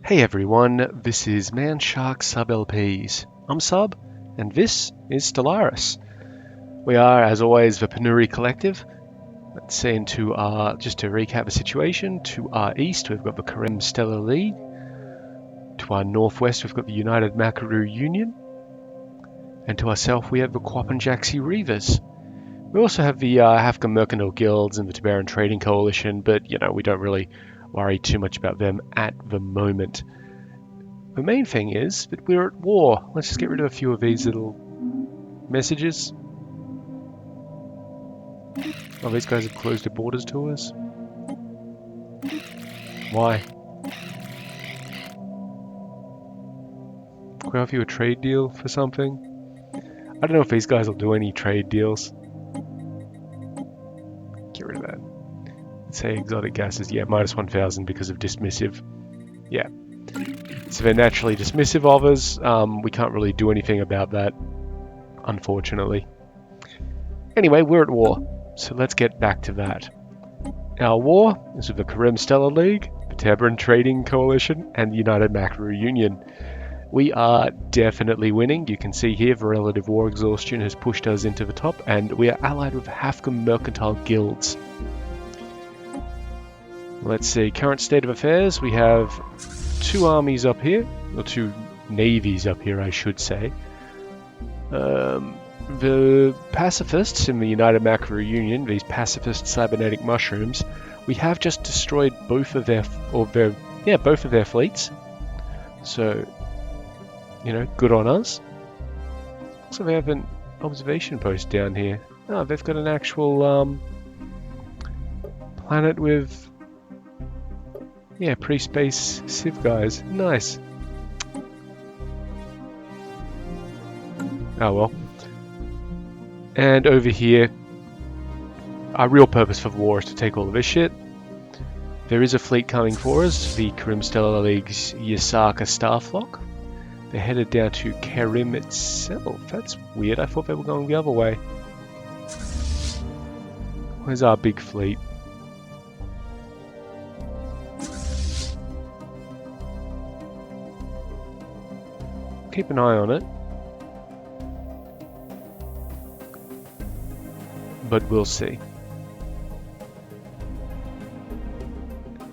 Hey everyone, this is Manshark Sub LPs. I'm Sub, and this is Stellaris. We are, as always, the Penuri Collective. Let's see into just to recap the situation. To our east, we've got the Karem Stellar League. To our northwest, we've got the United Makaroo Union. And to our south, we have the Quapanjaxi Reavers. We also have the Hafka Mercantile Guilds and the Tiberan Trading Coalition, but, we don't really worry too much about them at the moment. The main thing is that we're at war. Let's just get rid of a few of these little messages. Oh, these guys have closed their borders to us. Why? Can we offer you a trade deal for something? I don't know if these guys will do any trade deals. Get rid of that. Let's say exotic gases. Yeah, minus 1,000 because of dismissive. Yeah. So they're naturally dismissive of us. We can't really do anything about that, unfortunately. Anyway, we're at war, so let's get back to that. Our war is with the Karem Stellar League, the Tiberan Trading Coalition, and the United Makaroo Union. We are definitely winning. You can see here the relative war exhaustion has pushed us into the top, and we are allied with Hafka Mercantile Guilds. Let's see, current state of affairs. We have two armies up here, or two navies up here, I should say. The pacifists in the United Makaroo Union, these pacifist cybernetic mushrooms, we have just destroyed both of their fleets. So, good on us. So they have an observation post down here. Oh, they've got an actual planet with pre-space civ guys. Nice. Oh well. And over here, our real purpose for the war is to take all of this shit. There is a fleet coming for us, the Karem Stellar League's Yasaka Starflock. They're headed down to Karem itself. That's weird, I thought they were going the other way. Where's our big fleet? Keep an eye on it. But we'll see.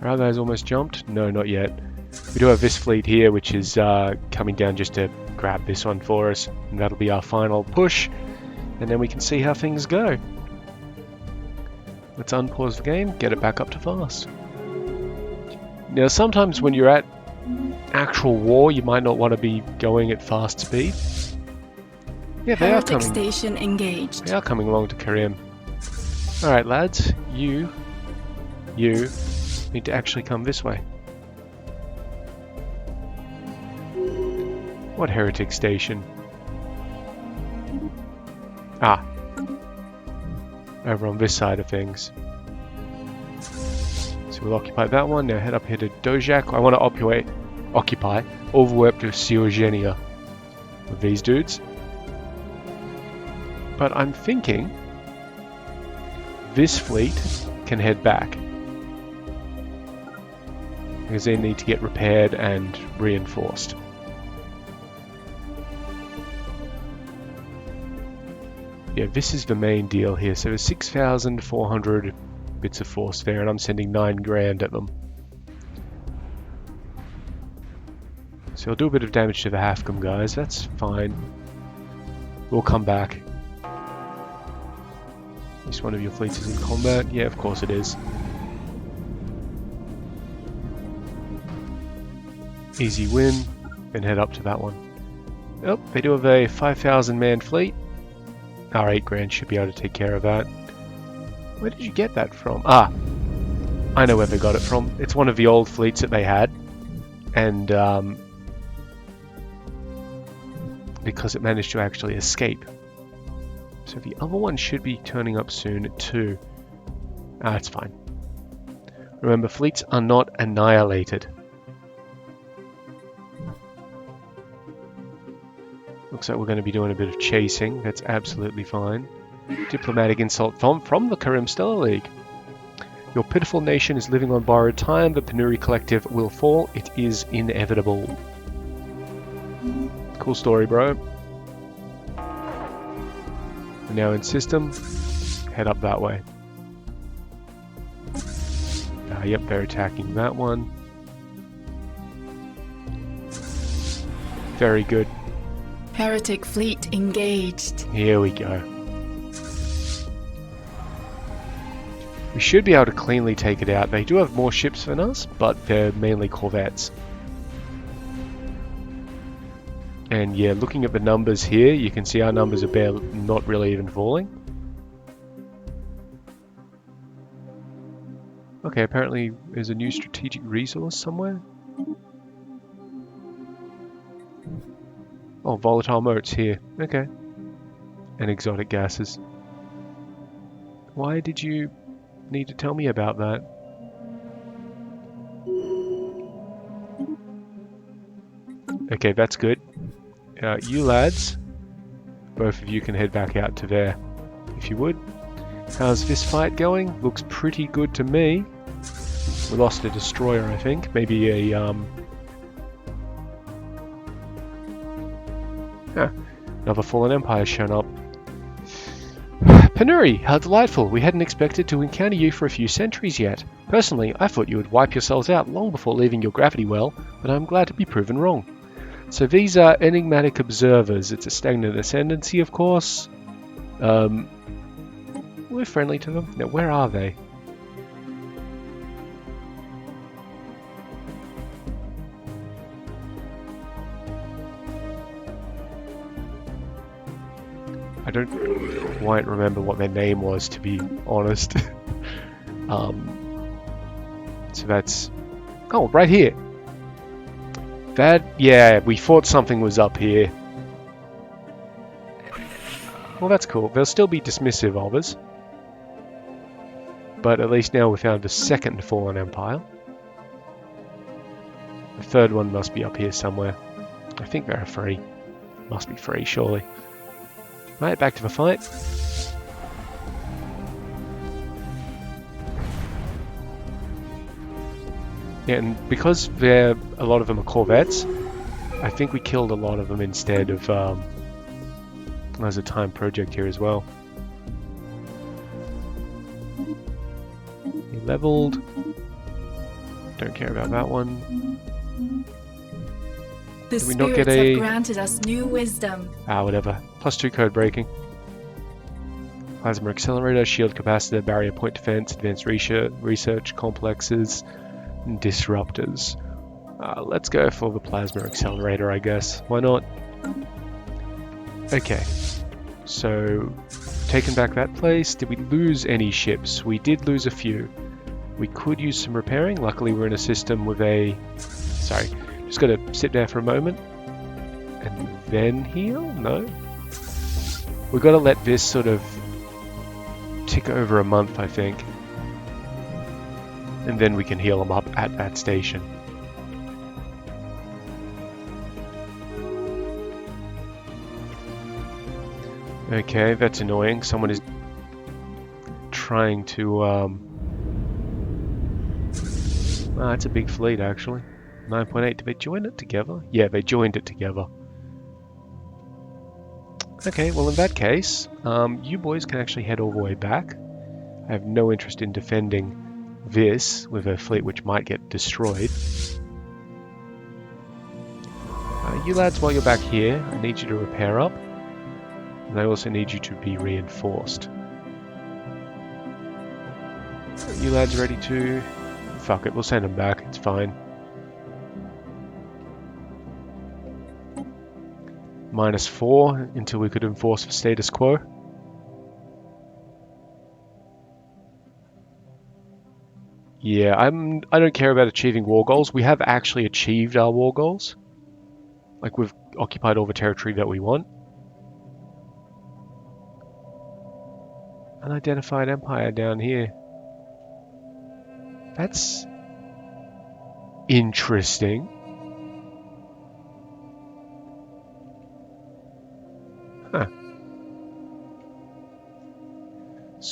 Our guys almost jumped? No, not yet. We do have this fleet here, which is coming down just to grab this one for us. And that'll be our final push. And then we can see how things go. Let's unpause the game, get it back up to fast. Now, sometimes when you're at actual war, you might not want to be going at fast speed. Yeah, they are coming. Station engaged. They are coming along to Karem. Alright lads, you need to actually come this way. What heretic station? Ah. Over on this side of things. So we'll occupy that one. Now head up here to Dojak. I want to occupy all the way up to Siogenia with these dudes. But I'm thinking this fleet can head back because they need to get repaired and reinforced. Yeah, this is the main deal here. So there's 6,400 bits of force there, and I'm sending 9 grand at them. So I'll do a bit of damage to the Hafcom guys. That's fine. We'll come back. At least one of your fleets is in combat. Yeah, of course it is. Easy win. Then head up to that one. Oh, they do have a 5,000 man fleet. Our 8 grand should be able to take care of that. Where did you get that from? Ah, I know where they got it from. It's one of the old fleets that they had. And because it managed to actually escape. So the other one should be turning up soon too. Ah, it's fine. Remember, fleets are not annihilated. Looks like we're going to be doing a bit of chasing. That's absolutely fine. Diplomatic insult from the Karem Stellar League. Your pitiful nation is living on borrowed time. The Penuri Collective will fall. It is inevitable. Cool story, bro. We're now in system. Head up that way. Yep, they're attacking that one. Very good. Heretic fleet engaged. Here we go. We should be able to cleanly take it out. They do have more ships than us, but they're mainly Corvettes. And yeah, looking at the numbers here, you can see our numbers are not really even falling. Okay, apparently there's a new strategic resource somewhere. Oh, volatile motes here. Okay. And exotic gases. Why did you need to tell me about that? Okay, that's good. You lads, both of you can head back out to there, if you would. How's this fight going? Looks pretty good to me. We lost a destroyer, I think. Maybe a, another fallen empire shown up. Penuri, how delightful! We hadn't expected to encounter you for a few centuries yet. Personally, I thought you would wipe yourselves out long before leaving your gravity well, but I'm glad to be proven wrong. So these are Enigmatic Observers. It's a stagnant ascendancy, of course. We're friendly to them. Now, where are they? I don't quite remember what their name was, to be honest. So that's... Oh, right here. Yeah, we thought something was up here. Well, that's cool. They'll still be dismissive of us. But at least now we found the second fallen empire. The third one must be up here somewhere. I think they're free. Must be free, surely. Right, back to the fight. Yeah, and because a lot of them are Corvettes, I think we killed a lot of them instead of... there's a time project here as well. He leveled. Don't care about that one. The Did we not spirits get a... have granted us new wisdom. Whatever. +2 code breaking. Plasma accelerator, shield capacitor, barrier point defense, advanced research complexes, and disruptors. Let's go for the plasma accelerator, I guess. Why not? Okay. So, taking back that place. Did we lose any ships? We did lose a few. We could use some repairing. Luckily, we're in a system with a... Sorry. Just got to sit there for a moment. And then heal? No? We've got to let this sort of tick over a month, I think. And then we can heal them up at that station. Okay, that's annoying. Someone is trying to... it's a big fleet, actually. 9.8. Did they join it together? Yeah, they joined it together. Okay, well in that case, you boys can actually head all the way back. I have no interest in defending this with a fleet which might get destroyed. You lads, while you're back here, I need you to repair up. And I also need you to be reinforced. You lads ready to... Fuck it, we'll send them back, it's fine. -4 until we could enforce the status quo. Yeah, I don't care about achieving war goals. We have actually achieved our war goals. Like, we've occupied all the territory that we want. Unidentified empire down here. That's interesting. Huh.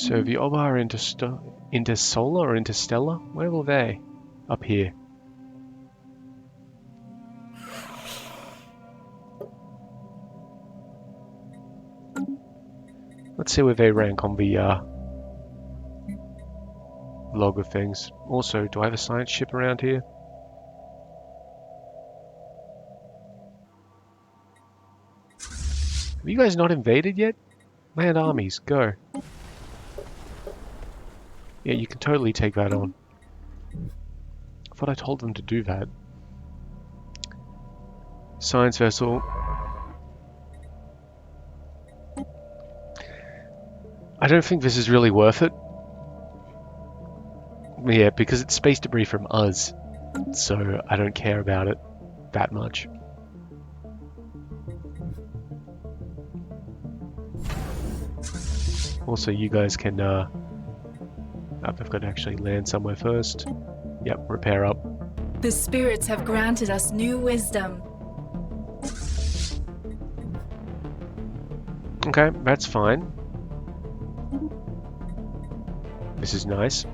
So the Oba are intersolar or interstellar? Where will they? Up here. Let's see where they rank on the log of things. Also, do I have a science ship around here? Have you guys not invaded yet? Land armies, go. Yeah, you can totally take that on. I thought I told them to do that. Science vessel. I don't think this is really worth it. Yeah, because it's space debris from us. So I don't care about it that much. Also, you guys can, I've got to actually land somewhere first. Yep, repair up. The spirits have granted us new wisdom. Okay, that's fine. This is nice.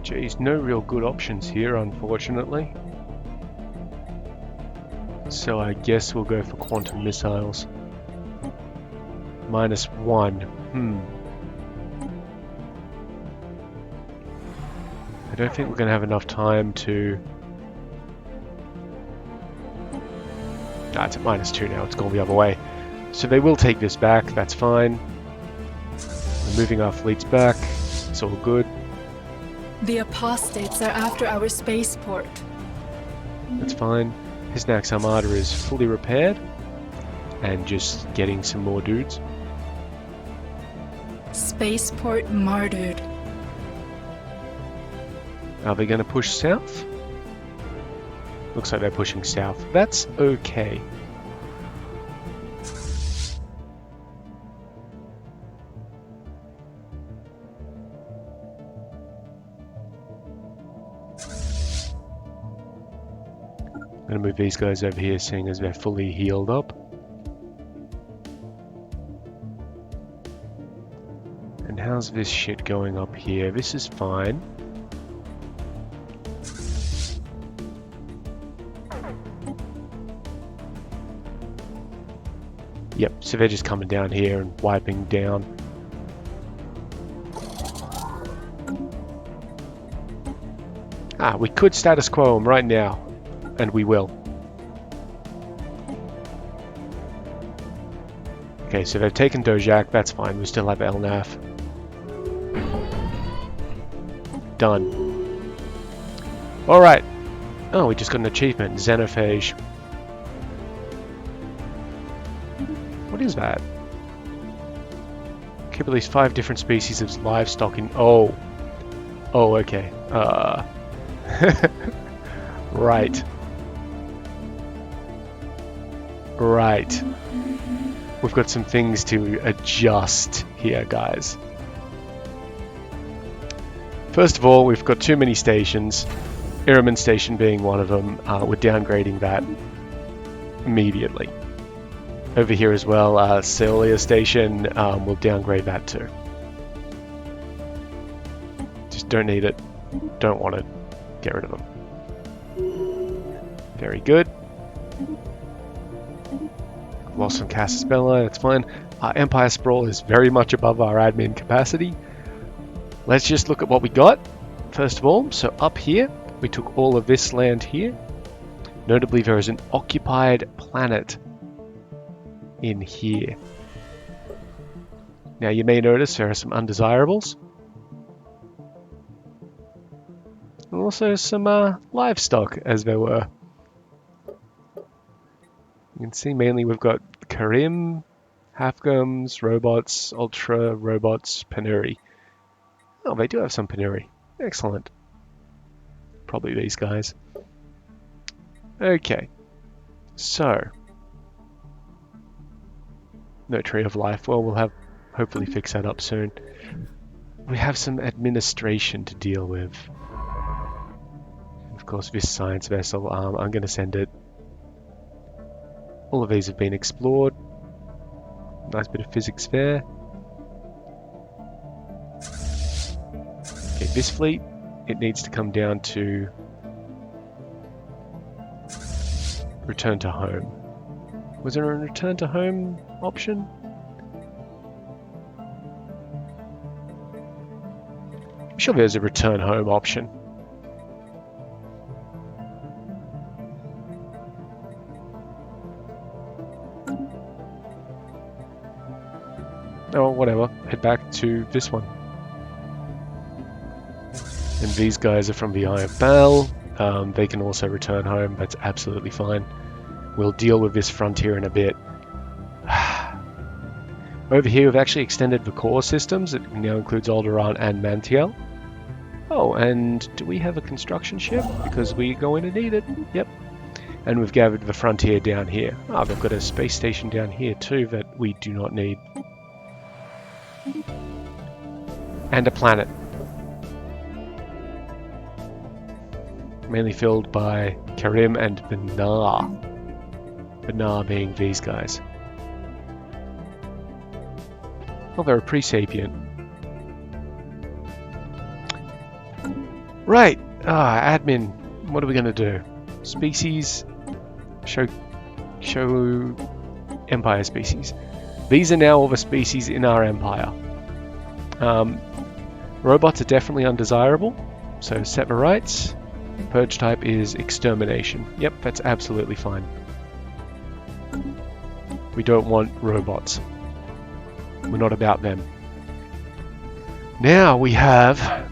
Geez, no real good options here, unfortunately. So I guess we'll go for quantum missiles. -1. I don't think we're going to have enough time to... Ah, it's at -2 now. It's gone the other way. So they will take this back. That's fine. We're moving our fleets back. It's all good. The apostates are after our spaceport. That's fine. Hisnak's armada is fully repaired. And just getting some more dudes. Spaceport martyred. Are they going to push south? Looks like they're pushing south. That's okay. I'm going to move these guys over here, seeing as they're fully healed up. And how's this shit going up here? This is fine. Yep, so they're just coming down here and wiping down. Ah, we could status quo them right now. And we will. Okay, so they've taken Dojak, that's fine. We still have Elnath. Done. Alright. Oh, we just got an achievement. Xenophage. What is that? Keep at least 5 different species of livestock in... Oh. Oh, okay. Right. Right. We've got some things to adjust here, guys. First of all, we've got too many stations. Irriman Station being one of them. We're downgrading that immediately. Over here as well, Celia Station, we'll downgrade that too. Just don't need it. Don't want it. Get rid of them. Very good. Lost some Casus Belli, that's fine. Empire Sprawl is very much above our admin capacity. Let's just look at what we got. First of all, so up here, we took all of this land here. Notably, there is an occupied planet in here. Now, you may notice there are some undesirables. And also some livestock, as there were. You can see mainly we've got Karim, Halfgums, robots, Ultra, robots, Panuri. Oh, they do have some Panuri. Excellent. Probably these guys. Okay. So. No Tree of Life. Well, we'll have hopefully fix that up soon. We have some administration to deal with. Of course, this science vessel, I'm going to send it. All of these have been explored. Nice bit of physics there. Okay, this fleet, it needs to come down to return to home. Was there a return to home option? I'm sure there's a return home option. Oh, whatever. Head back to this one. And these guys are from the Eye of Bell. They can also return home. That's absolutely fine. We'll deal with this frontier in a bit. Over here, we've actually extended the core systems. It now includes Alderaan and Mantiel. Oh, and do we have a construction ship? Because we're going to need it. Yep. And we've gathered the frontier down here. Ah, they've got a space station down here too that we do not need. And a planet. Mainly filled by Karim and Benar. Benar being these guys. Oh, they're a pre-sapient. Right. Admin. What are we going to do? Species. Show Empire species. These are now all the species in our Empire. Robots are definitely undesirable. So set the rights. Purge type is extermination. Yep, that's absolutely fine. We don't want robots. We're not about them. Now we have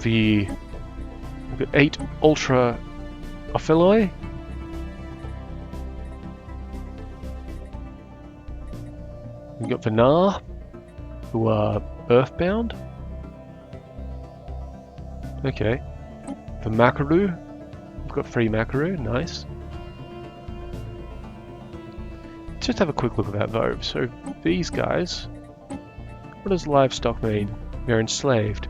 we've got 8 Ultra Ophioi. We've got Benar, who are Earthbound. Okay. The Makaru. We've got 3 Makaru, nice. Let's just have a quick look at that though. So these guys, what does livestock mean? They're enslaved.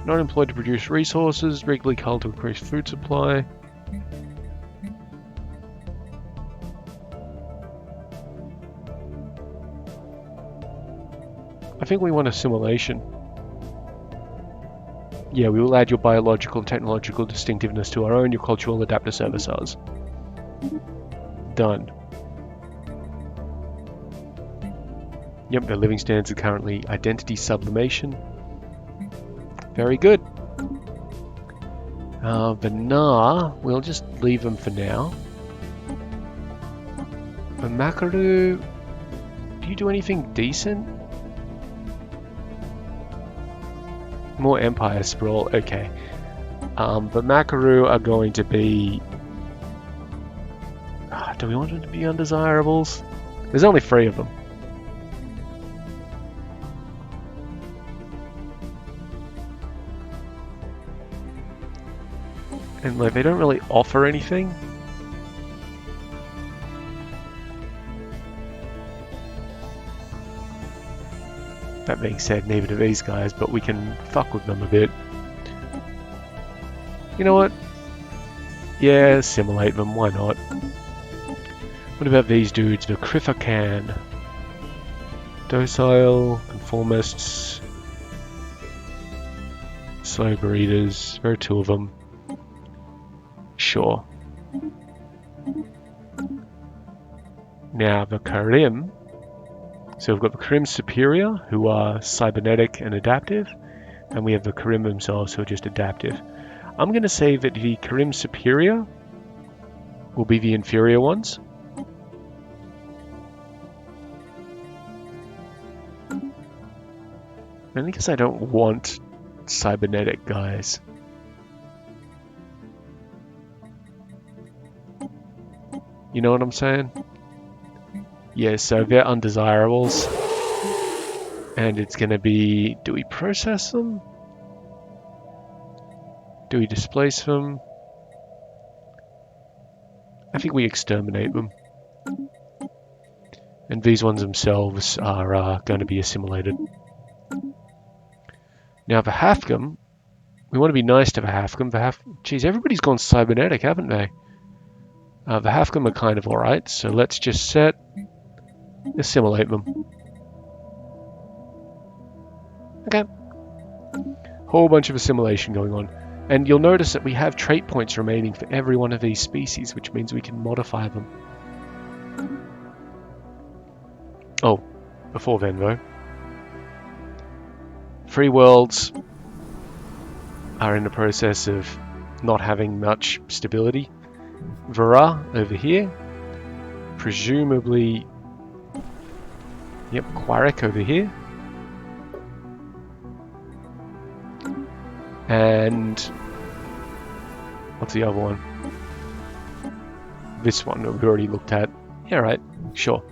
Not employed to produce resources, regularly culled to increase food supply. I think we want assimilation. Yeah, we will add your biological and technological distinctiveness to our own. Your cultural adapter service ours. Done. Yep, their living standards are currently identity sublimation. Very good. Benar, we'll just leave them for now. The Makaru, do you do anything decent? More Empire sprawl, okay. The Makaru are going to be... do we want them to be undesirables? There's only 3 of them. And like, they don't really offer anything. That being said, neither do these guys, but we can fuck with them a bit. You know what? Yeah, assimilate them, why not? What about these dudes? The Krifakan. Docile, conformists, slow breeders. There are 2 of them. Sure. Now the Karim. So we've got the Karim Superior, who are cybernetic and adaptive, and we have the Karim themselves, who are just adaptive. I'm going to say that the Karim Superior will be the inferior ones. Mainly because I don't want cybernetic guys. You know what I'm saying? Yeah, so they're undesirables. And it's going to be... do we process them? Do we displace them? I think we exterminate them. And these ones themselves are going to be assimilated. Now the Hafgum, we want to be nice to the Hafgum. Geez, everybody's gone cybernetic, haven't they? The Hafcom are kind of alright, so let's just assimilate them. Okay. Whole bunch of assimilation going on. And you'll notice that we have trait points remaining for every one of these species, which means we can modify them. Oh, before then though. Free worlds are in the process of not having much stability. Vera over here. Presumably... Yep, Quarik over here. And... what's the other one? This one that we already looked at. Yeah, right. Sure.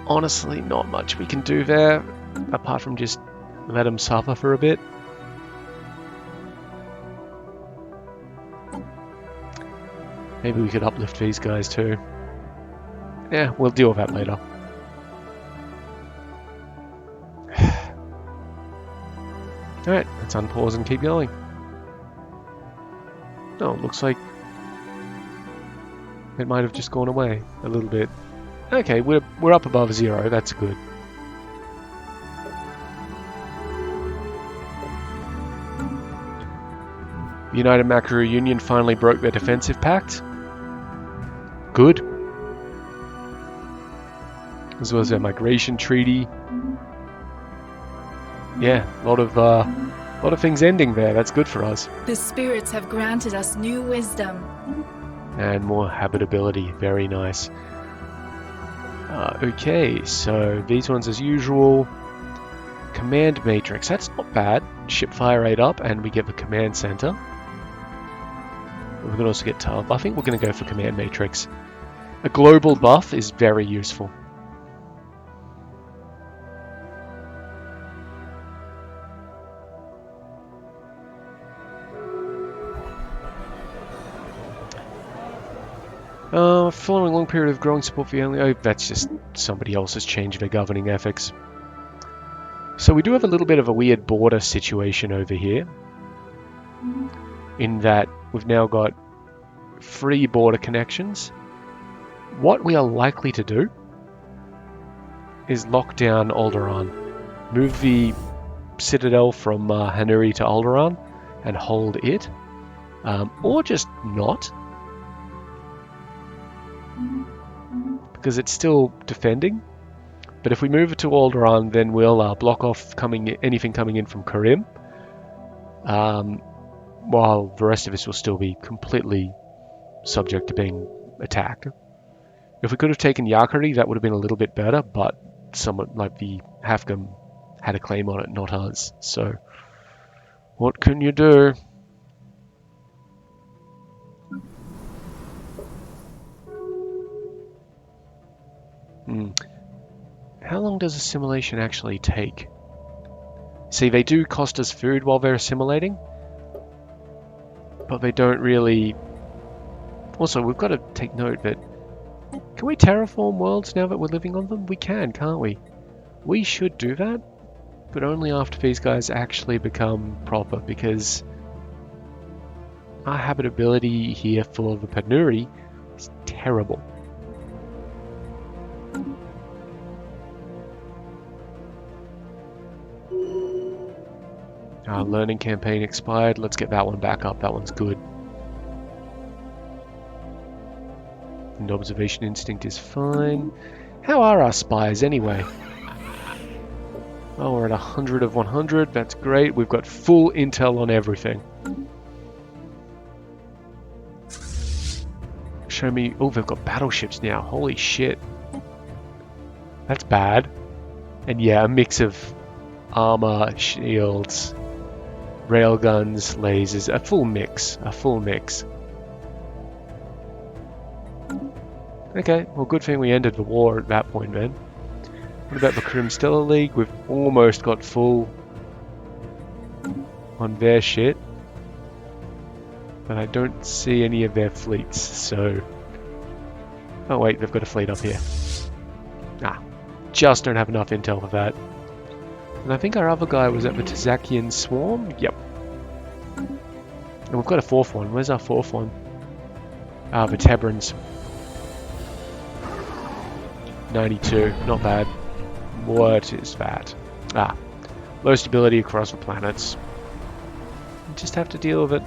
Honestly, not much we can do there, apart from just let them suffer for a bit. Maybe we could uplift these guys too. Yeah, we'll deal with that later. Alright, let's unpause and keep going. Oh, it looks like it might have just gone away a little bit. Okay, we're up above 0, that's good. The United Macro Union finally broke their defensive pact. Good. As well as their migration treaty. Yeah, a lot of things ending there. That's good for us. The spirits have granted us new wisdom. And more habitability. Very nice. Okay, so these ones as usual. Command matrix. That's not bad. Ship fire rate up, and we get the command center. We can also get tile. I think we're going to go for command matrix. A global buff is very useful. Following a long period of growing support for the only... Oh, that's just somebody else has changed their governing ethics. So we do have a little bit of a weird border situation over here. In that we've now got free border connections. What we are likely to do is lock down Alderaan. Move the Citadel from Hanuri to Alderaan and hold it. Or just not. Because it's still defending. But if we move it to Alderaan, then we'll block off anything coming in from Karim. While the rest of us will still be completely subject to being attacked. If we could have taken Yakari, that would have been a little bit better, but someone like the Hafgam had a claim on it, not us. So, what can you do? How long does assimilation actually take? See, they do cost us food while they're assimilating, but they don't really... Also, we've got to take note that... Can we terraform worlds now that we're living on them? We can, can't we? We should do that, but only after these guys actually become proper, because our habitability here for the Panuri is terrible. Our learning campaign expired. Let's get that one back up. That one's good. And observation instinct is fine. How are our spies anyway? Oh, we're at 100 of 100. That's great. We've got full intel on everything. Show me... Oh, they've got battleships now. Holy shit. That's bad. And yeah, a mix of armor, shields, railguns, lasers. A full mix. A full mix. Okay, well, good thing we ended the war at that point then. What about the Krim Stellar League? We've almost got full on their shit. But I don't see any of their fleets, so... Oh wait, they've got a fleet up here. Ah, just don't have enough intel for that. And I think our other guy was at the Tazakian Swarm? Yep. And we've got a fourth one. Where's our fourth one? Vertebrans. 92, not bad. What is that? Low stability across the planets. You just have to deal with it.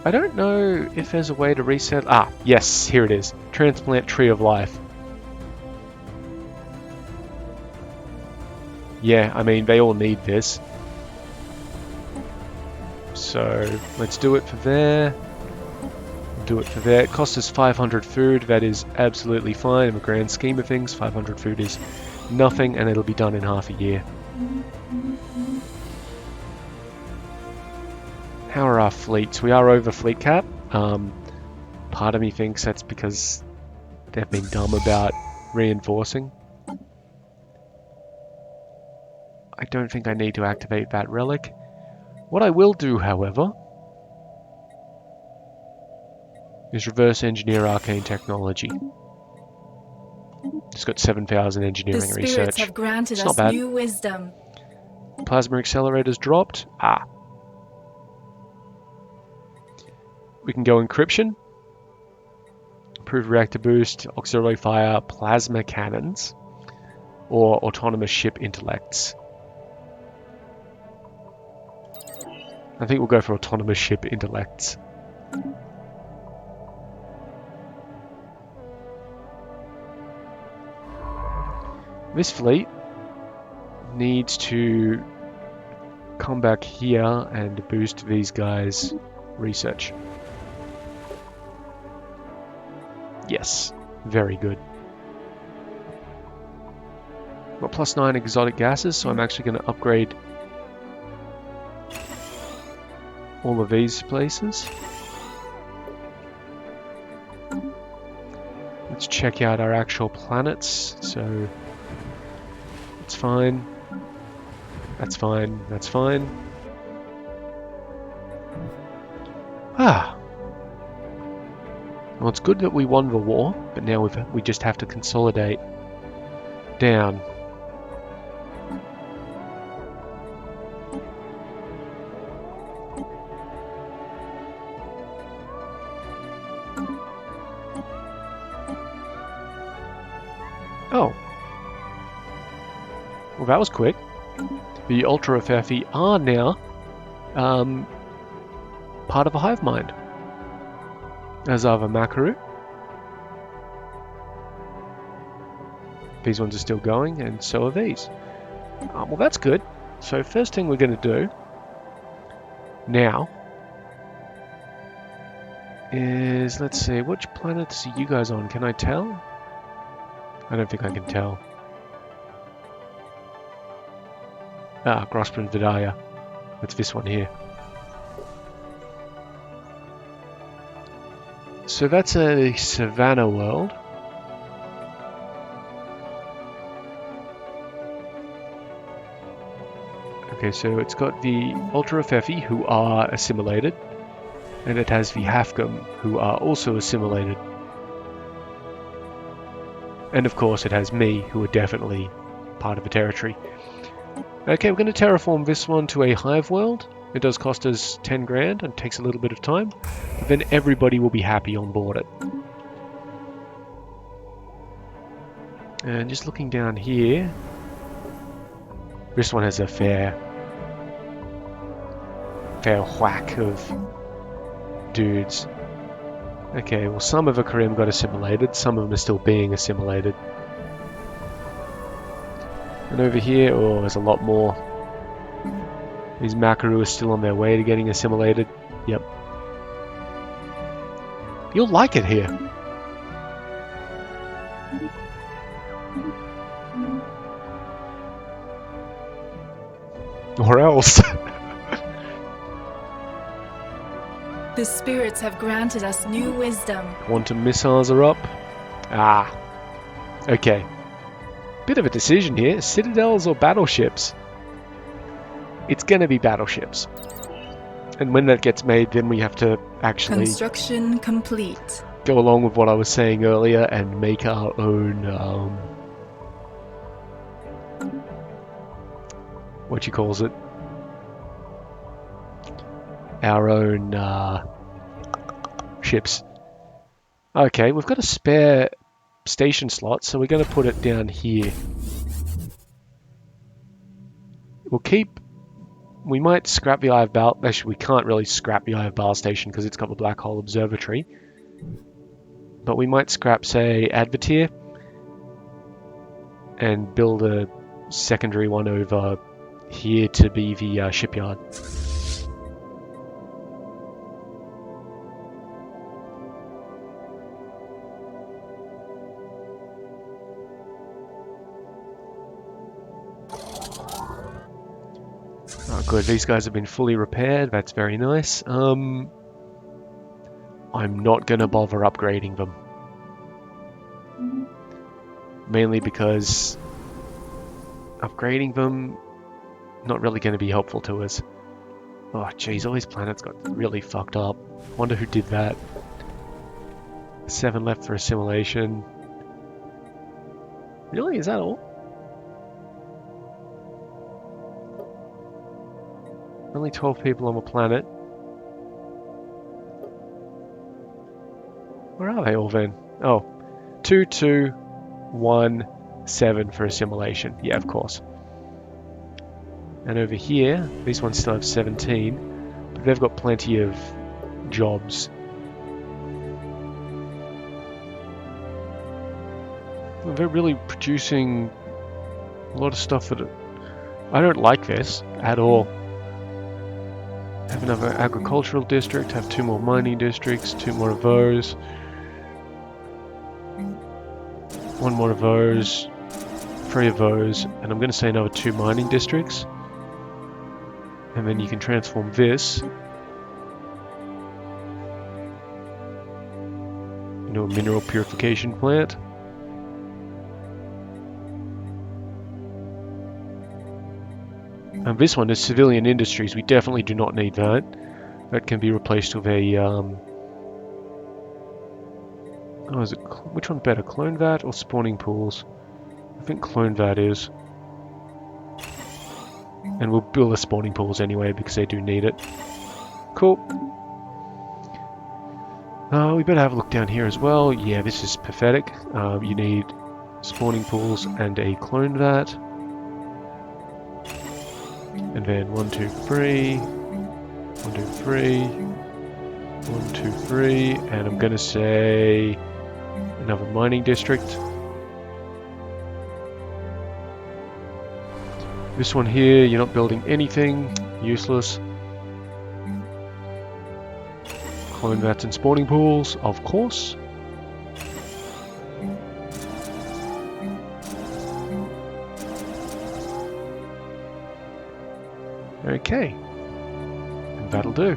I don't know if there's a way to reset. Yes, here it is. Transplant Tree of Life. Yeah, I mean, they all need this. So, let's do it for there. Do it for there. It costs us 500 food. That is absolutely fine in the grand scheme of things. 500 food is nothing, and it'll be done in half a year. How are our fleets? We are over fleet cap. Part of me thinks that's because they've been dumb about reinforcing. I don't think I need to activate that relic. What I will do, however, is reverse engineer arcane technology. It's got 7,000 engineering The research. spirits have granted It's not us bad. new wisdom. Plasma accelerators dropped. We can go encryption. Improved reactor boost, auxiliary fire, plasma cannons, or autonomous ship intellects. I think we'll go for autonomous ship intellects. This fleet needs to come back here and boost these guys' research. Yes, very good. Got +9 exotic gases, so I'm actually going to upgrade all of these places. Let's check out our actual planets. So it's fine. That's fine. That's fine. Well, it's good that we won the war, but now we just have to consolidate down. Oh. Well, that was quick. The Ultra Fefi are now part of a hive mind. As are the Makaru. These ones are still going, and so are these. Well, that's good. So first thing we're going to do now is, let's see, which planets are you guys on? Can I tell? I don't think I can tell. Grosprin Vidaya. That's this one here. So that's a Savannah world. Okay, so it's got the Ultra Fefi, who are assimilated, and it has the Hafgum, who are also assimilated. And of course it has me, who are definitely part of the territory. Okay, we're going to terraform this one to a hive world. It does cost us 10 grand and takes a little bit of time. But then everybody will be happy on board it. And just looking down here, this one has a fair whack of dudes. Okay, well, some of the Karim got assimilated, some of them are still being assimilated. And over here, oh, there's a lot more. These Makaru are still on their way to getting assimilated. Yep. You'll like it here. Or else. The spirits have granted us new wisdom. Quantum missiles are up. Okay. Bit of a decision here. Citadels or battleships? It's going to be battleships. And when that gets made, then we have to actually Construction complete. go along with what I was saying earlier and make our own, what you calls it? our own ships. Okay, we've got a spare station slot, so we're going to put it down here. We might scrap the Eye of Baal. Actually, we can't really scrap the Eye of Baal station because it's got the black hole observatory. But we might scrap, say, Advertier and build a secondary one over here to be the shipyard. Oh, good. These guys have been fully repaired. That's very nice. I'm not going to bother upgrading them. Mainly because upgrading them not really going to be helpful to us. Oh, jeez, all these planets got really fucked up. Wonder who did that. 7 left for assimilation. Really? Is that all? Only 12 people on the planet. Where are they all then? Oh, 2, 2, 1, 7 for assimilation. Yeah, of course. And over here, these ones still have 17, but they've got plenty of jobs. They're really producing a lot of stuff that I don't like this at all. Have another agricultural district, have 2 more mining districts, 2 more of those. 1 more of those, 3 of those, and I'm going to say another 2 mining districts. And then you can transform this into a mineral purification plant. And this one is civilian industries. We definitely do not need that. That can be replaced with a oh, is it? Which one's better, clone vat or spawning pools? I think clone vat is. And we'll build the spawning pools anyway because they do need it. Cool. We better have a look down here as well. Yeah, this is pathetic. You need spawning pools and a clone vat. And then 1, 2, 3. 1, 2, 3. 1, 2, 3. And I'm going to say another mining district. This one here, you're not building anything. Useless. Clone vats and spawning pools, of course. Okay. And that'll do.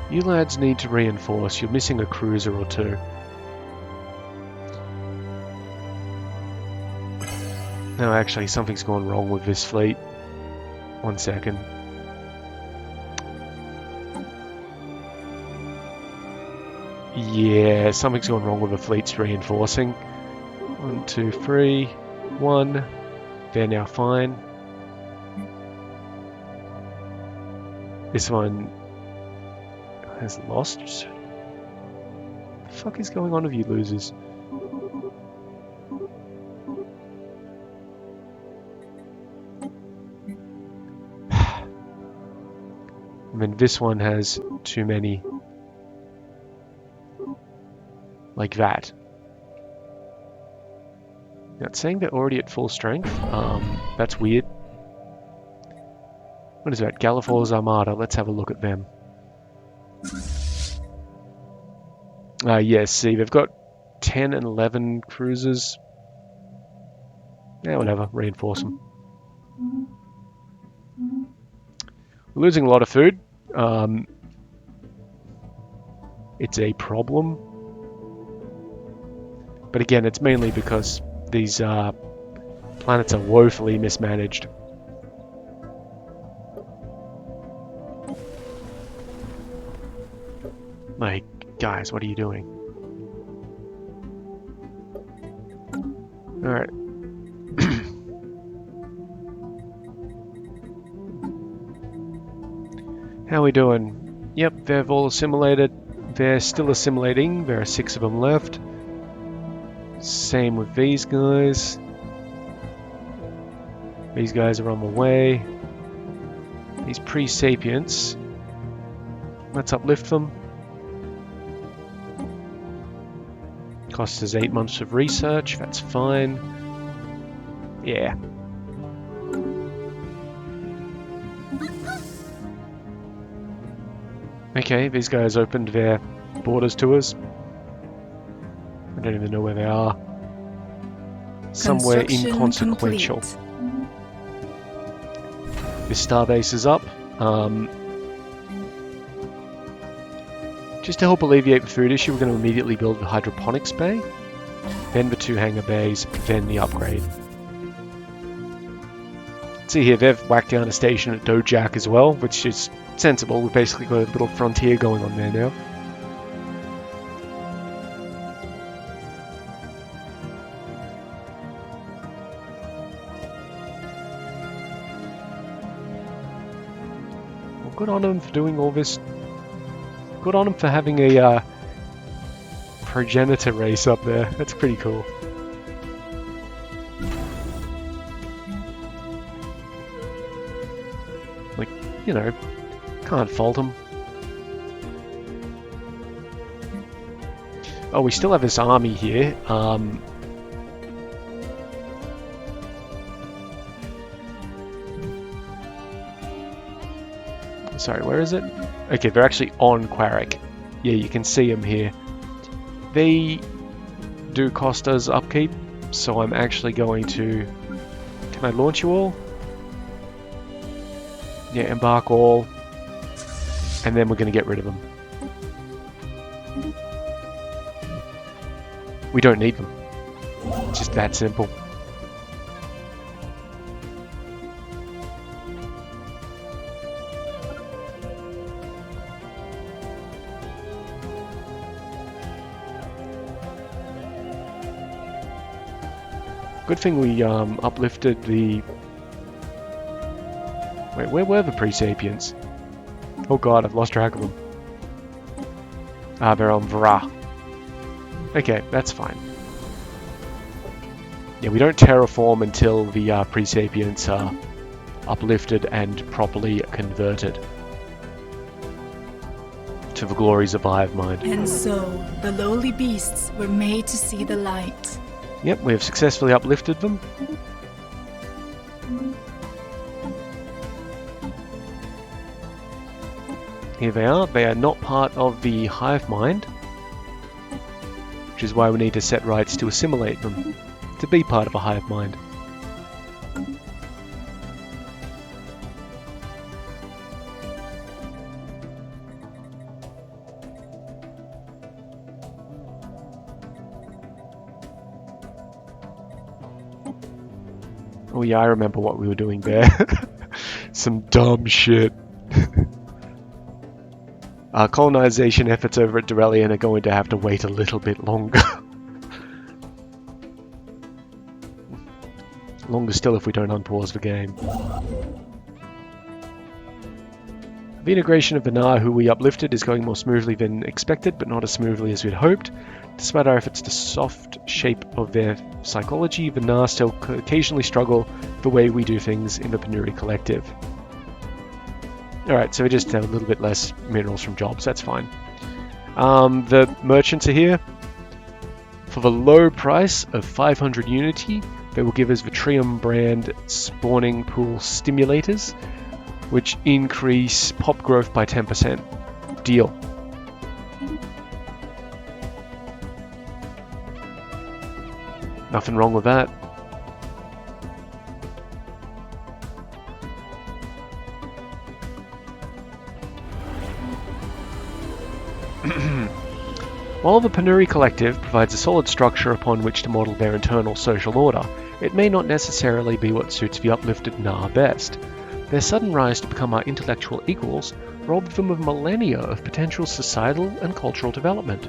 You lads need to reinforce. You're missing a cruiser or 2. No, actually, something's gone wrong with this fleet. 1 second. Yeah, something's gone wrong with the fleet's reinforcing. 1, 2, 3, 1. They're now fine. This one has lost. What the fuck is going on with you losers? I mean, this one has too many. Like that. Now, it's saying they're already at full strength. That's weird. What is that? Gallifrey's Armada. Let's have a look at them. Yes, see, they've got 10 and 11 cruisers. Yeah, whatever. Reinforce them. We're losing a lot of food. It's a problem. But again, it's mainly because these planets are woefully mismanaged. Like, guys, what are you doing? Alright. How are we doing? Yep, they've all assimilated. They're still assimilating. There are 6 of them left. Same with these guys. These guys are on the way. These pre-sapients. Let's uplift them. Cost us 8 months of research. That's fine. Yeah. Okay, these guys opened their borders to us. I don't even know where they are. Somewhere inconsequential. Complete. This starbase is up. Just to help alleviate the food issue, we're going to immediately build the hydroponics bay, then the 2 hangar bays, then the upgrade. See here, they've whacked down a station at Dojak as well, which is sensible. We've basically got a little frontier going on there now. Well, good on them for doing all this. Good on them for having a progenitor race up there. That's pretty cool. Like, you know, can't fault them. Oh, we still have this army here. Sorry, where is it? Okay, they're actually on Quarrick. Yeah, you can see them here. They do cost us upkeep, so I'm actually going to... Can I launch you all? Yeah, embark all. And then we're going to get rid of them. We don't need them. It's just that simple. Good thing we uplifted the... Wait, where were the pre-sapients? Oh god, I've lost track of them. Ah, they're on Vra. Okay, that's fine. Yeah, we don't terraform until the pre-sapients are uplifted and properly converted to the glories of Hivemind. And so, the lowly beasts were made to see the light. Yep, we have successfully uplifted them. Here they are. They are not part of the hive mind, which is why we need to set rights to assimilate them, to be part of a hive mind. Oh yeah, I remember what we were doing there. Some dumb shit. Our colonization efforts over at Dorelion are going to have to wait a little bit longer. Longer still if we don't unpause the game. The integration of the Nar, who we uplifted, is going more smoothly than expected, but not as smoothly as we'd hoped. Despite our efforts to soft shape of their psychology, the Nar still occasionally struggle the way we do things in the Penuri Collective. Alright, so we just have a little bit less minerals from jobs, that's fine. The merchants are here. For the low price of 500 Unity, they will give us the Trium brand spawning pool stimulators, which increase pop growth by 10%. Deal. Nothing wrong with that. While the Penuri Collective provides a solid structure upon which to model their internal social order, it may not necessarily be what suits the uplifted Nar best. Their sudden rise to become our intellectual equals robbed them of millennia of potential societal and cultural development.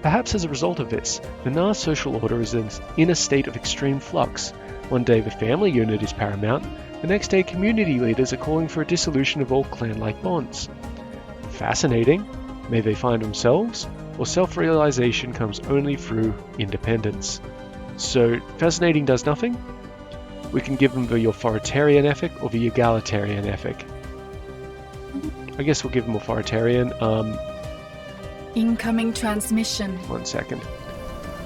Perhaps as a result of this, the Nar social order is in a state of extreme flux. One day the family unit is paramount, the next day community leaders are calling for a dissolution of all clan-like bonds. Fascinating. May they find themselves, or self-realization comes only through independence. So, fascinating does nothing. We can give them the authoritarian ethic or the egalitarian ethic. I guess we'll give them authoritarian. Incoming transmission. 1 second.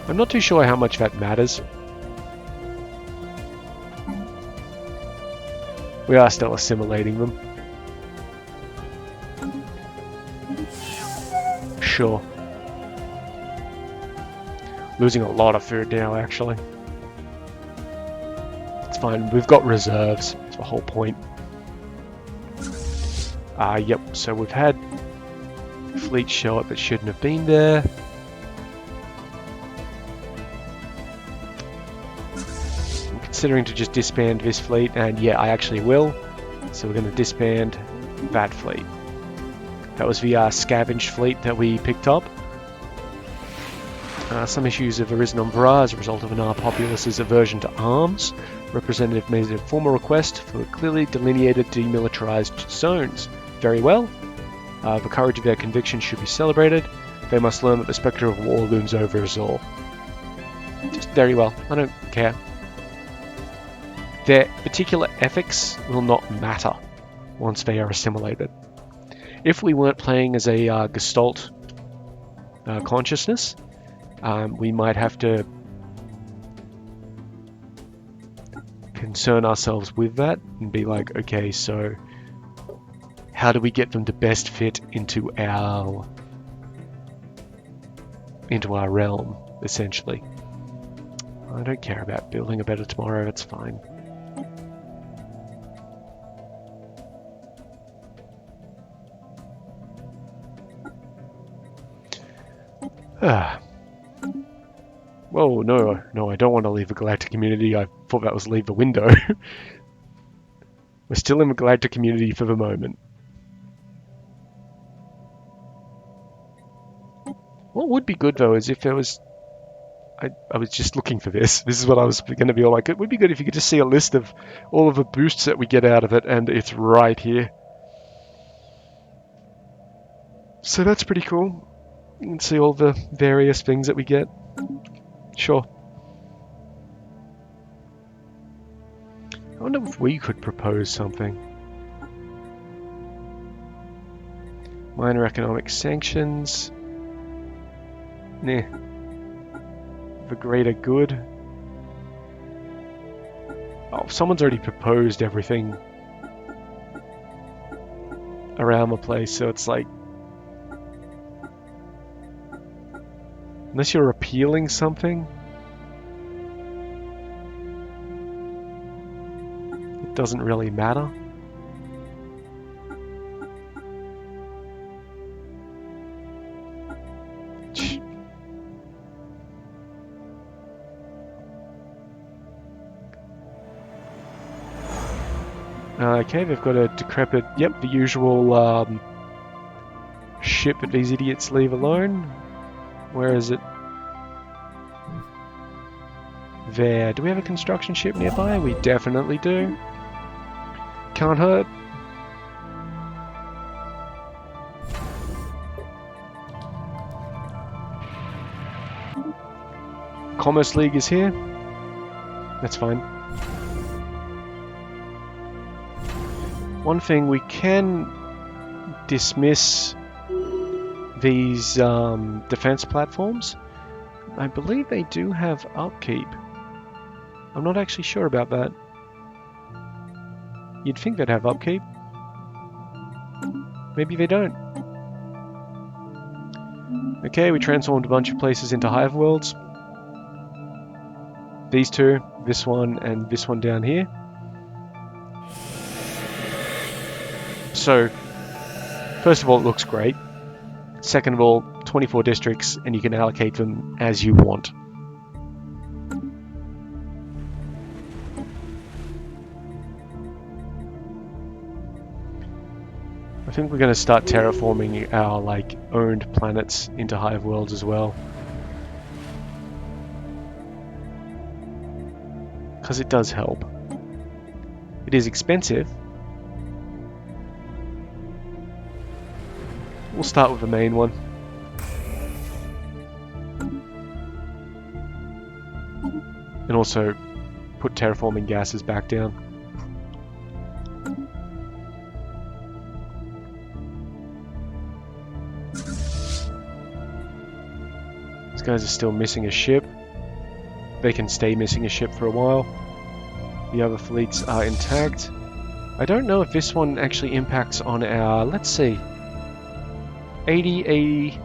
I'm not too sure how much that matters. We are still assimilating them. Sure. Losing a lot of food now, actually. It's fine. We've got reserves. That's the whole point. Yep. So we've had fleet show up that shouldn't have been there. I'm considering to just disband this fleet, and yeah, I actually will. So we're going to disband that fleet. That was the scavenged fleet that we picked up. Some issues have arisen on Vra as a result of an populace's aversion to arms. Representative made a formal request for clearly delineated demilitarized zones. Very well. The courage of their convictions should be celebrated. They must learn that the spectre of war looms over us all. Just very well. I don't care. Their particular ethics will not matter once they are assimilated. If we weren't playing as a Gestalt consciousness, we might have to concern ourselves with that and be like, okay, so how do we get them to best fit into our realm, essentially? I don't care about building a better tomorrow, it's fine. Whoa, no, I don't want to leave the galactic community. I thought that was leave the window. We're still in the galactic community for the moment. What would be good though is if there was... I was just looking for this. This is what I was going to be all like. It would be good if you could just see a list of all of the boosts that we get out of it, and it's right here. So that's pretty cool. You can see all the various things that we get. Sure. I wonder if we could propose something. Minor economic sanctions. Nah. The greater good. Oh, someone's already proposed everything around the place, so it's like... Unless you're appealing something, it doesn't really matter. Okay, they've got a decrepit, yep, the usual ship that these idiots leave alone. Where is it? There. Do we have a construction ship nearby? We definitely do. Can't hurt. Commerce League is here. That's fine. One thing, we can dismiss these defense platforms. I believe they do have upkeep. I'm not actually sure about that. You'd think they'd have upkeep. Maybe they don't. Okay, we transformed a bunch of places into hive worlds. These two, this one, and this one down here. So, first of all, it looks great. Second of all, 24 districts, and you can allocate them as you want. I think we're going to start terraforming our owned planets into hive worlds as well. Because it does help. It is expensive. We'll start with the main one. And also put terraforming gases back down. These guys are still missing a ship. They can stay missing a ship for a while. The other fleets are intact. I don't know if this one actually impacts on our, let's see, 80, 80,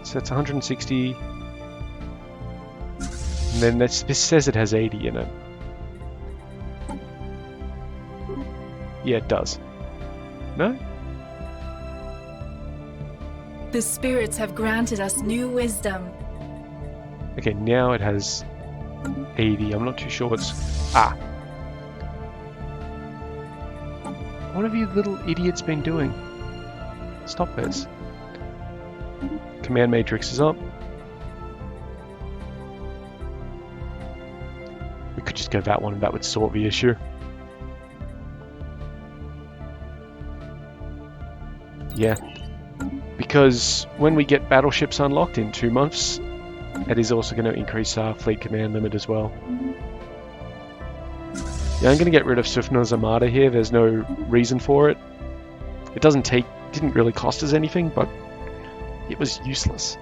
so that's 160, and then this says it has 80 in it. Yeah, it does. No? The spirits have granted us new wisdom. Okay, now it has 80. I'm not too sure what's... Ah! What have you little idiots been doing? Stop this. Command matrix is up. We could just go that one and that would sort the issue. Yeah. Because when we get battleships unlocked in 2 months, it is also going to increase our fleet command limit as well. Yeah, I'm going to get rid of Sufna's Armada here. There's no reason for it. It didn't really cost us anything, but it was useless.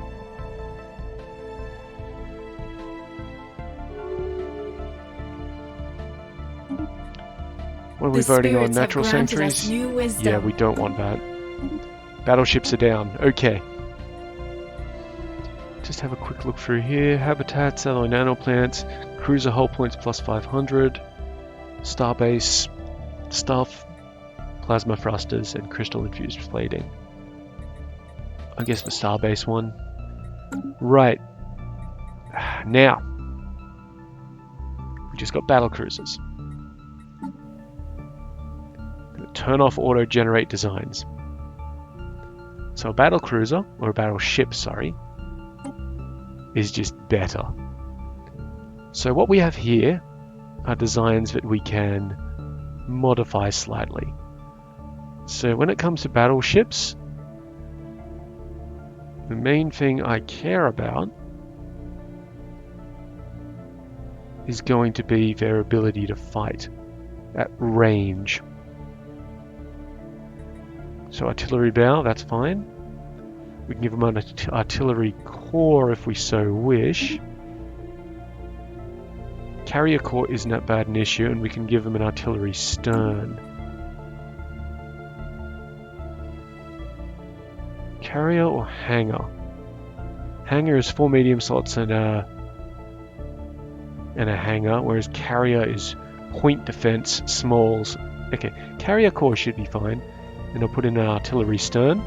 What are we voting on? Natural sanctuaries? Yeah, we don't want that. Battleships are down. Okay. Just have a quick look through here. Habitats, alloy nanoplants, cruiser hull points plus 500. Starbase stuff, plasma thrusters, and crystal infused plating. I guess the Starbase one. Right. Now, we just got battle cruisers. Turn off auto generate designs. So a battle cruiser, or a battleship, sorry, is just better. So what we have here are designs that we can modify slightly. So when it comes to battleships, the main thing I care about is going to be their ability to fight at range. So artillery bow, that's fine. We can give them an artillery core if we so wish. Carrier core isn't that bad an issue, and we can give them an artillery stern. Carrier or hangar? Hangar is 4 medium slots and a hangar, whereas carrier is point defense, smalls. Okay, carrier core should be fine, and I'll put in an artillery stern.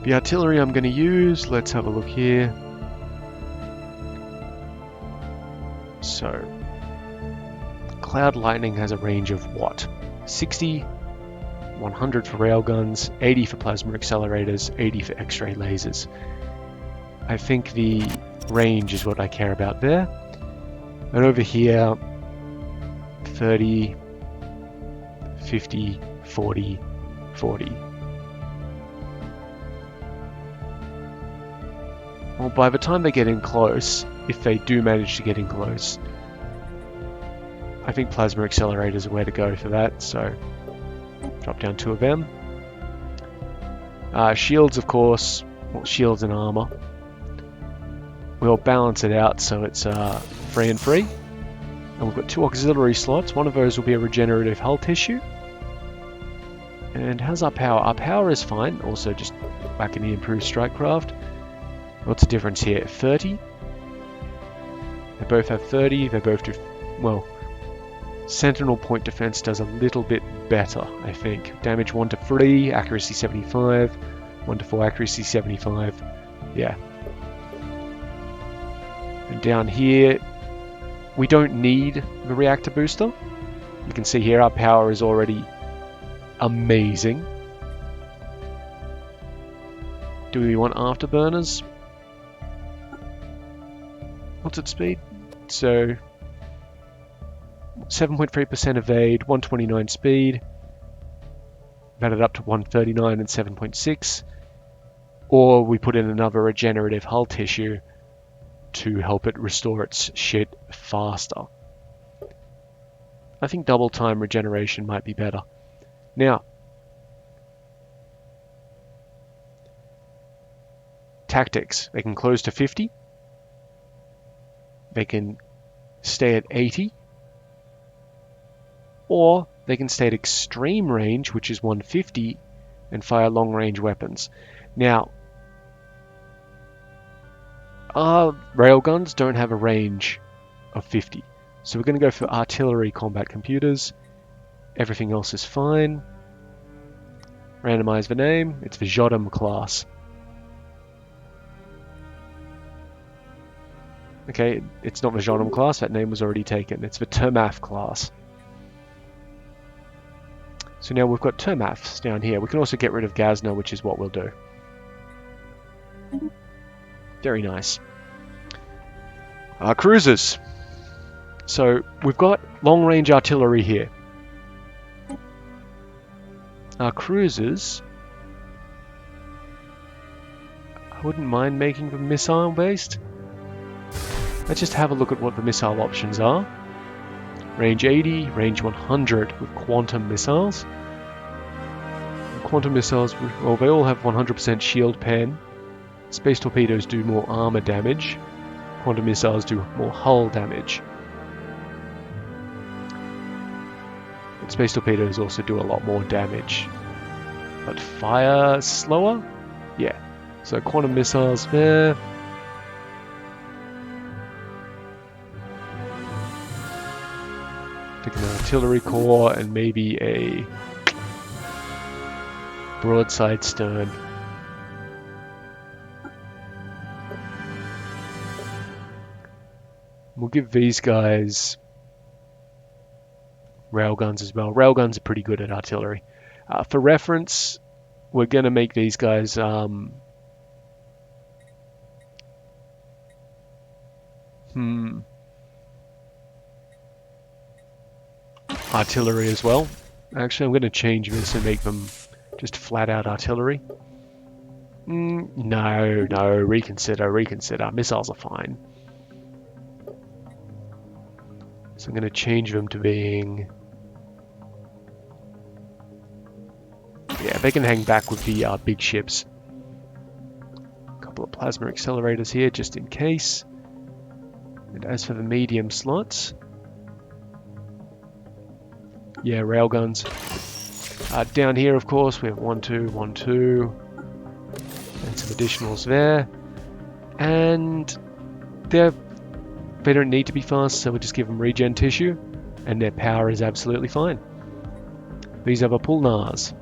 The artillery I'm going to use, let's have a look here. So, Cloud Lightning has a range of what? 60, 100 for railguns, 80 for plasma accelerators, 80 for X-ray lasers. I think the range is what I care about there. And over here, 30, 50, 40, 40. Well, by the time they get in close, if they do manage to get in close, I think plasma accelerators are where to go for that, so drop down 2 of them. Shields, of course, well, shields and armor. We'll balance it out so it's free and free. And we've got 2 auxiliary slots. One of those will be a regenerative hull tissue. And how's our power? Our power is fine, also just back in the improved strike craft. What's the difference here? 30? They both have 30, they both do... well, Sentinel point defense does a little bit better, I think. Damage 1 to 3, accuracy 75, 1 to 4, accuracy 75. Yeah. And down here, we don't need the reactor booster. You can see here our power is already amazing. Do we want afterburners? What's its speed? So 7.3% evade, 129 speed. that up to 139 and 7.6, or we put in another regenerative hull tissue to help it restore its shit faster. I think double time regeneration might be better. Now, tactics. They can close to 50. They can stay at 80. Or they can stay at extreme range, which is 150, and fire long-range weapons. Now, our railguns don't have a range of 50. So we're going to go for artillery combat computers. Everything else is fine. Randomize the name. It's the Jodam class. Okay, it's not the Jodam class. That name was already taken. It's the Termaf class. So now we've got Termafs down here. We can also get rid of Gazna, which is what we'll do. Very nice. Our cruisers. So we've got long-range artillery here. Our cruisers, I wouldn't mind making them missile-based. Let's just have a look at what the missile options are. Range 80, range 100 with quantum missiles. Quantum missiles, well, they all have 100% shield pen. Space torpedoes do more armor damage. Quantum missiles do more hull damage. But space torpedoes also do a lot more damage. But fire slower? Yeah. So quantum missiles there. Take an artillery core and maybe a broadside stern. We'll give these guys railguns as well. Railguns are pretty good at artillery. For reference, we're going to make these guys artillery as well. Actually, I'm going to change this and make them just flat out artillery. No, reconsider. Missiles are fine. So I'm going to change them to being... Yeah, they can hang back with the big ships. A couple of plasma accelerators here just in case. And as for the medium slots... Yeah, railguns. Down here, of course, we have 1, 2, 1, 2. And some additionals there. And they don't need to be fast, so we'll just give them regen tissue. And their power is absolutely fine. These are the Pulnars.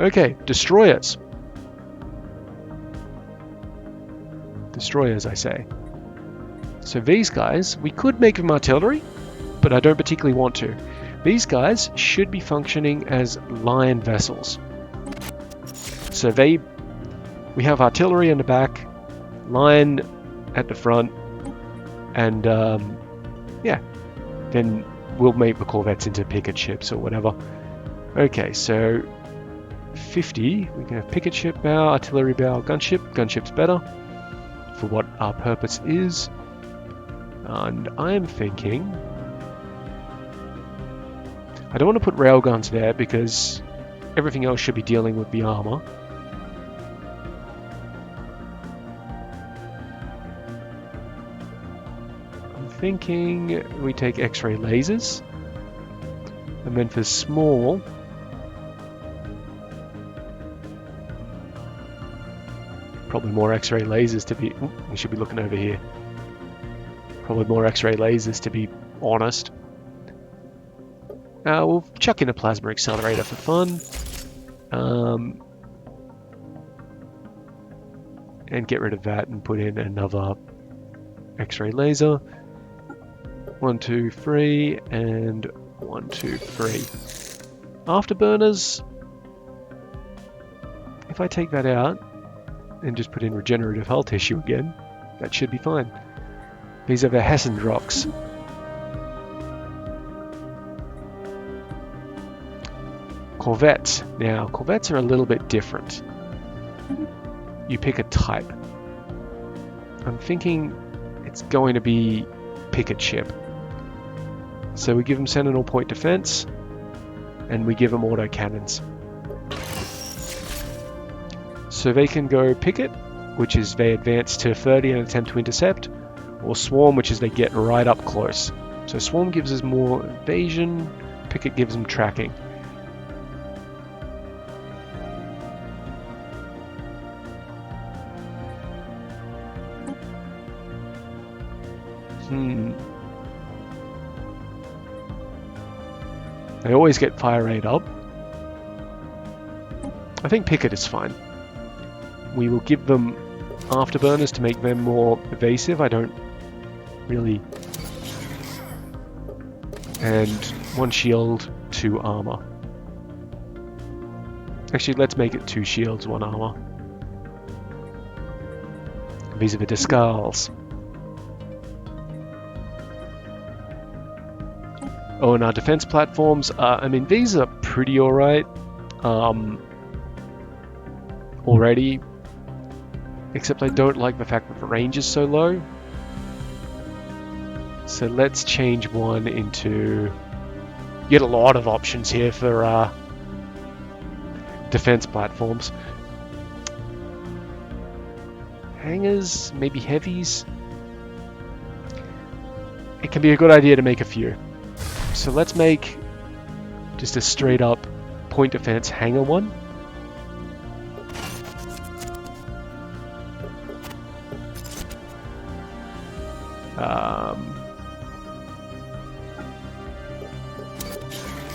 Okay, destroyers. Destroyers, I say. So these guys, we could make them artillery, but I don't particularly want to. These guys should be functioning as line vessels. So we have artillery in the back, line at the front, and yeah, then we'll make the Corvettes into picket ships or whatever. Okay, so 50, we can have picket ship bow, artillery bow, gunship. Gunship's better for what our purpose is. And I'm thinking... I don't want to put railguns there because everything else should be dealing with the armor. I'm thinking we take X-ray lasers. And then for small... Probably more X-ray lasers to be... Ooh, we should be looking over here. Probably more X-ray lasers to be honest. We'll chuck in a plasma accelerator for fun. And get rid of that and put in another X-ray laser. 1, 2, 3, and 1, 2, 3. Afterburners. If I take that out and just put in regenerative hull tissue again, that should be fine. These are the Hessendrocks. Corvettes. Now, Corvettes are a little bit different. You pick a type. I'm thinking it's going to be picket ship. So we give them Sentinel point defense, and we give them auto cannons. So they can go picket, which is they advance to 30 and attempt to intercept, or swarm, which is they get right up close. So swarm gives us more evasion, picket gives them tracking. They always get fire rate up. I think picket is fine. We will give them afterburners to make them more evasive. I don't really... And 1 shield, 2 armor. Actually, let's make it 2 shields, 1 armor. These are the Discals. Oh, and our defense platforms, I mean, these are pretty alright already, except I don't like the fact that the range is so low. So let's change one into... You get a lot of options here for defense platforms. Hangars, maybe heavies. It can be a good idea to make a few. So let's make just a straight up point defense hangar one.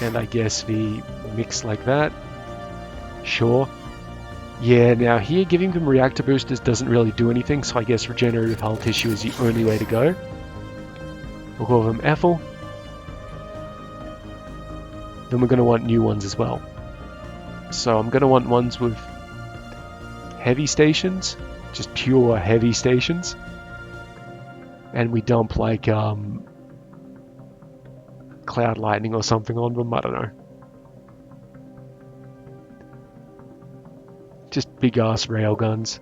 And I guess the mix like that. Sure. Yeah, now here giving them reactor boosters doesn't really do anything, so I guess regenerative hull tissue is the only way to go. We'll call them Ethel. Then we're going to want new ones as well. So I'm going to want ones with heavy stations, just pure heavy stations. And we dump like cloud lightning or something on them, I don't know. Just big ass railguns.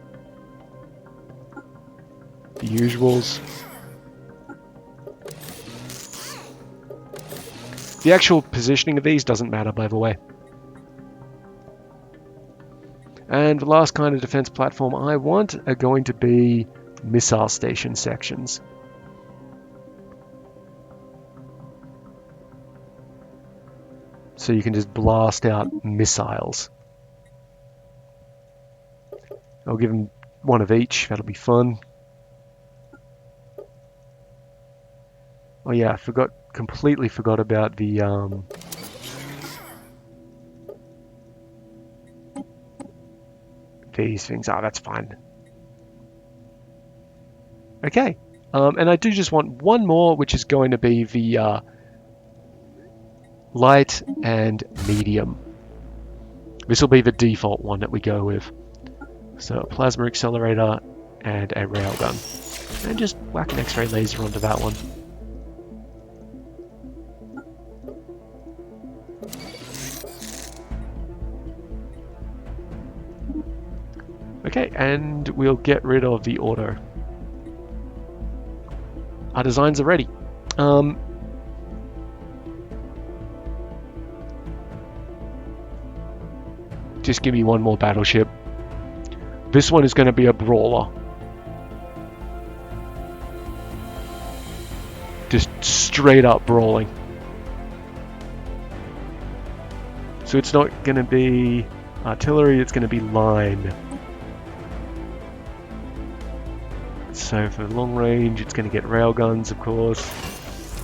The usuals. The actual positioning of these doesn't matter, by the way. And the last kind of defense platform I want are going to be missile station sections. So you can just blast out missiles. I'll give them one of each, that'll be fun. Oh yeah, completely forgot about the these things. Ah, that's fine. Okay, and I do just want one more, which is going to be the light and medium. This will be the default one that we go with. So a plasma accelerator and a railgun. And just whack an X-ray laser onto that one. Okay, and we'll get rid of the auto. Our designs are ready. Just give me one more battleship. This one is going to be a brawler. Just straight up brawling. So it's not going to be artillery, it's going to be line. So for long range, it's going to get railguns, of course.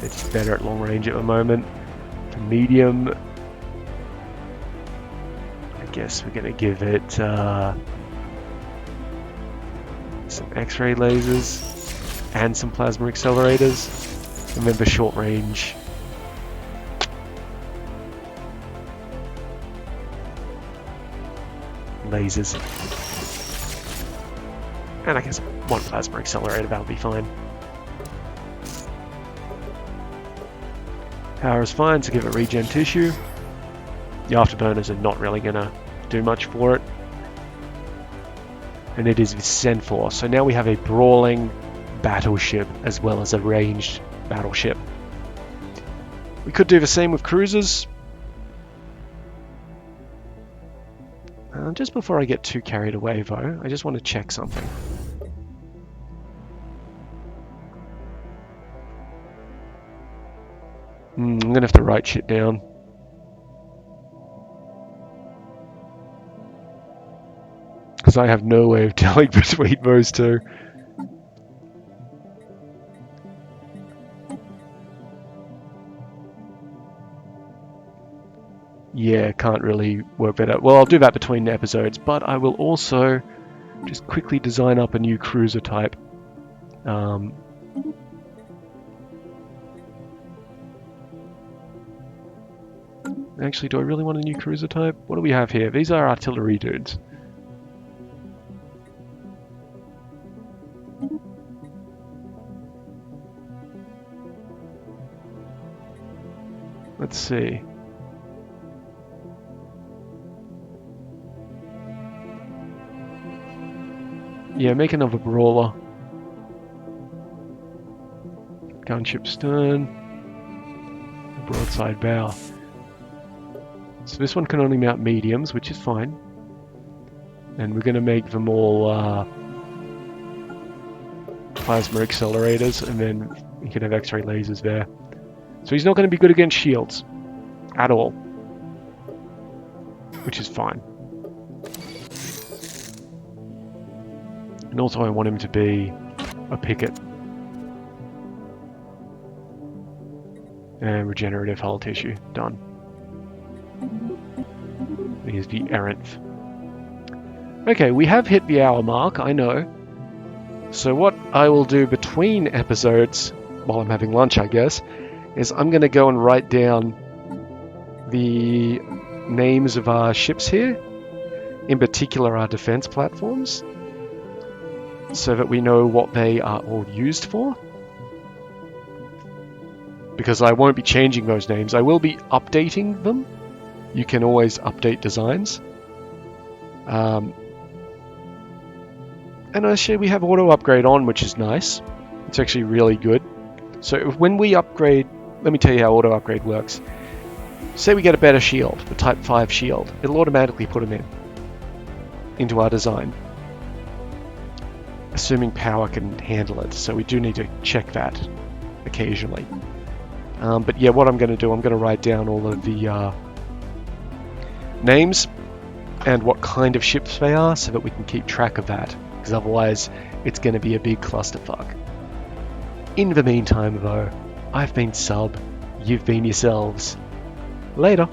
It's better at long range at the moment. For medium, I guess we're going to give it some X-ray lasers and some plasma accelerators. And then for short range, lasers. And I guess one plasma accelerator, that'll be fine. Power is fine, so give it regen tissue. The afterburners are not really going to do much for it. And it is Xenophage. So now we have a brawling battleship as well as a ranged battleship. We could do the same with cruisers. Just before I get too carried away though, I just want to check something. I'm going to have to write shit down. Because I have no way of telling between those two. Yeah, can't really work that out. Well, I'll do that between the episodes, but I will also just quickly design up a new cruiser type. Actually, do I really want a new cruiser type? What do we have here? These are artillery dudes. Let's see. Yeah, make another brawler. Gunship stern. Broadside bow. So this one can only mount mediums, which is fine. And we're going to make them all plasma accelerators, and then you can have X-ray lasers there. So he's not going to be good against shields at all, which is fine. And also I want him to be a picket. And regenerative hull tissue. Done. Here's the Erranth. Okay, we have hit the hour mark, I know. So what I will do between episodes, while I'm having lunch I guess, is I'm going to go and write down the names of our ships here, in particular our defense platforms, so that we know what they are all used for. Because I won't be changing those names, I will be updating them. You can always update designs. And actually we have auto upgrade on, which is nice. It's actually really good. So when we upgrade, let me tell you how auto upgrade works. Say we get a better shield, the Type 5 shield. It'll automatically put them into our design. Assuming power can handle it. So we do need to check that occasionally. But yeah, what I'm going to do, I'm going to write down all of the names and what kind of ships they are so that we can keep track of that. Because otherwise, it's going to be a big clusterfuck. In the meantime, though, I've been Sub, you've been yourselves. Later.